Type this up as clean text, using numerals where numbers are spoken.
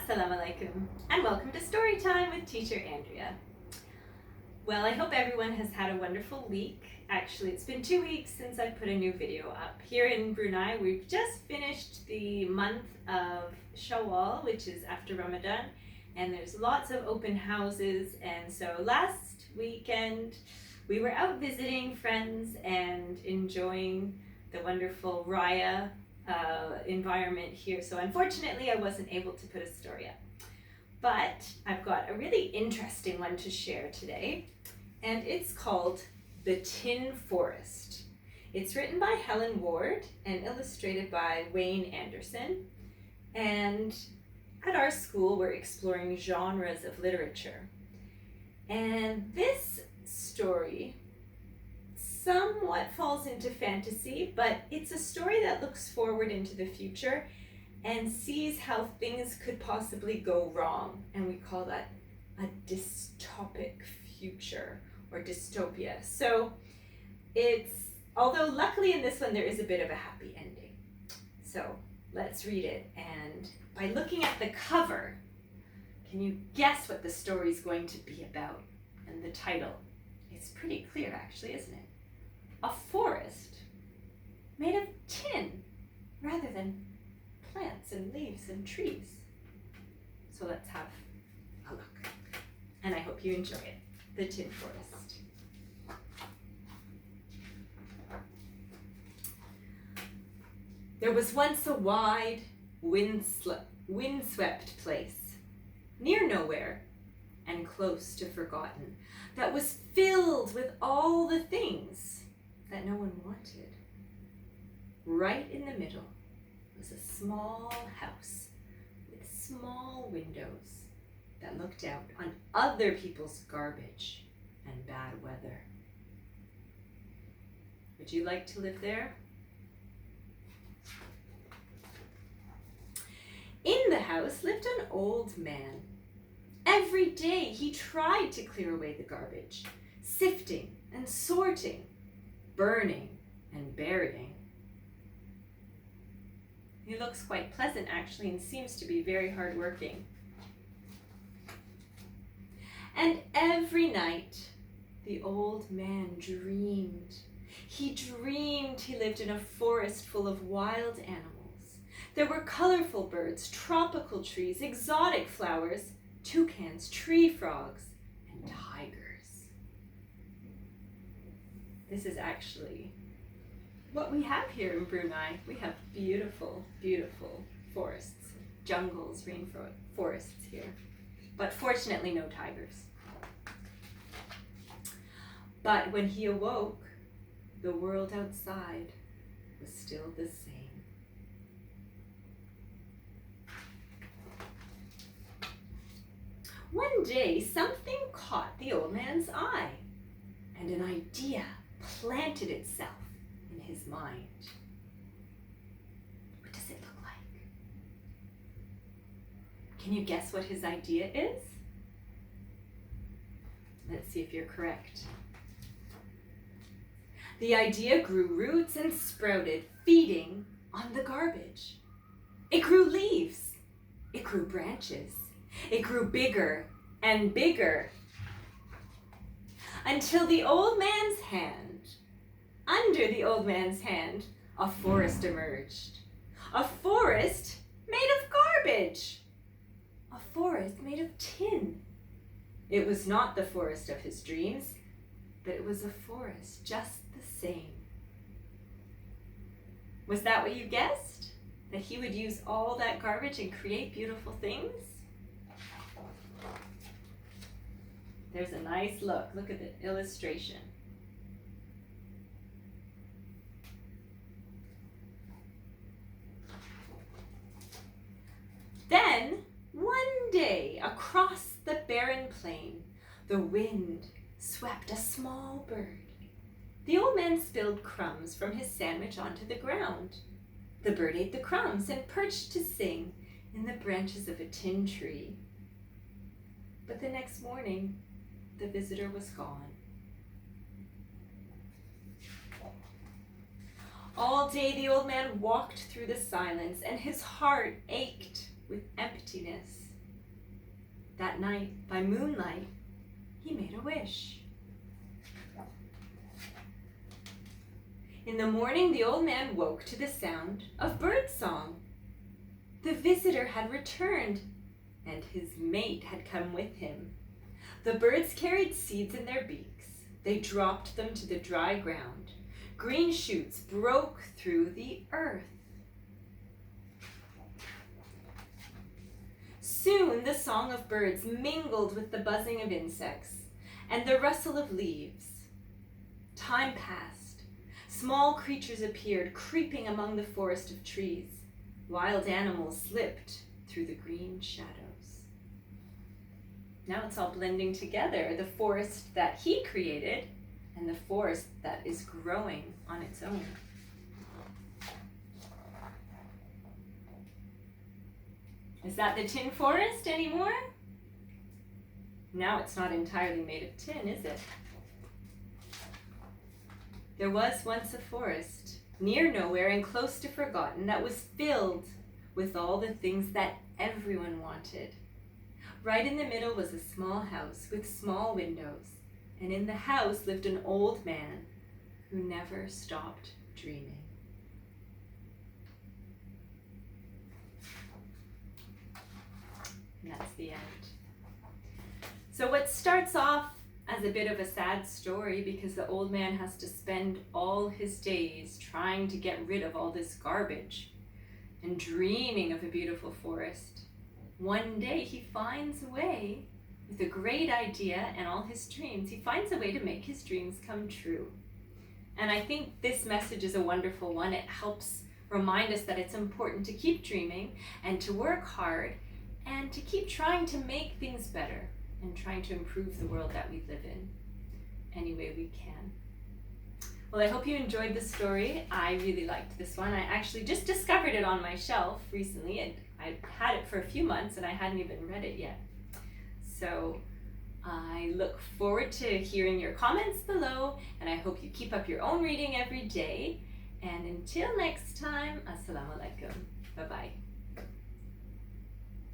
Assalamu alaikum, and welcome to Story Time with Teacher Andrea. Well, I hope everyone has had a wonderful week. Actually, it's been 2 weeks since I put a new video up. Here in Brunei, we've just finished the month of Shawwal, which is after Ramadan, and there's lots of open houses. And so last weekend, we were out visiting friends and enjoying the wonderful Raya environment here. So unfortunately I wasn't able to put a story up, but I've got a really interesting one to share today, and it's called The Tin Forest. It's written by Helen Ward and illustrated by Wayne Anderson, and at our school we're exploring genres of literature, and this story somewhat falls into fantasy, but it's a story that looks forward into the future and sees how things could possibly go wrong, and we call that a dystopic future or dystopia. So although luckily in this one there is a bit of a happy ending. So let's read it, and by looking at the cover, can you guess what the story is going to be about? And the title is pretty clear actually, isn't it? A forest made of tin rather than plants and leaves and trees. So let's have a look, and I hope you enjoy it. The Tin Forest. There was once a wide, windswept place, near nowhere and close to forgotten, that was filled with all the things that no one wanted. Right in the middle was a small house with small windows that looked out on other people's garbage and bad weather. Would you like to live there? In the house lived an old man. Every day he tried to clear away the garbage, sifting and sorting, burning and burying. He looks quite pleasant actually, and seems to be very hardworking. And every night the old man dreamed. He dreamed he lived in a forest full of wild animals. There were colorful birds, tropical trees, exotic flowers, toucans, tree frogs, and tigers. This is actually what we have here in Brunei. We have beautiful, beautiful forests, jungles, rainforests here, but fortunately no tigers. But when he awoke, the world outside was still the same. One day, something caught the old man's eye, and an idea planted itself in his mind. What does it look like? Can you guess what his idea is? Let's see if you're correct. The idea grew roots and sprouted, feeding on the garbage. It grew leaves. It grew branches. It grew bigger and bigger, until the old man's hand, under the old man's hand, a forest emerged. A forest made of garbage. A forest made of tin. It was not the forest of his dreams, but it was a forest just the same. Was that what you guessed? That he would use all that garbage and create beautiful things? There's a nice look. Look at the illustration. Then, one day, across the barren plain, the wind swept a small bird. The old man spilled crumbs from his sandwich onto the ground. The bird ate the crumbs and perched to sing in the branches of a tin tree. But the next morning, the visitor was gone. All day the old man walked through the silence, and his heart ached with emptiness. That night, by moonlight, he made a wish. In the morning, the old man woke to the sound of birdsong. The visitor had returned, and his mate had come with him. The birds carried seeds in their beaks. They dropped them to the dry ground. Green shoots broke through the earth. Soon the song of birds mingled with the buzzing of insects and the rustle of leaves. Time passed. Small creatures appeared, creeping among the forest of trees. Wild animals slipped through the green shadows. Now it's all blending together, the forest that he created and the forest that is growing on its own. Is that the tin forest anymore? Now it's not entirely made of tin, is it? There was once a forest, near nowhere and close to forgotten, that was filled with all the things that everyone wanted. Right in the middle was a small house with small windows, and in the house lived an old man who never stopped dreaming. And that's the end. So what starts off as a bit of a sad story because the old man has to spend all his days trying to get rid of all this garbage and dreaming of a beautiful forest. One day he finds a way, with a great idea and all his dreams, he finds a way to make his dreams come true. And I think this message is a wonderful one. It helps remind us that it's important to keep dreaming and to work hard and to keep trying to make things better and trying to improve the world that we live in any way we can. Well, I hope you enjoyed the story. I really liked this one. I actually just discovered it on my shelf recently, and I had it for a few months and I hadn't even read it yet. So I look forward to hearing your comments below, and I hope you keep up your own reading every day. And until next time, Assalamu alaikum. Bye-bye.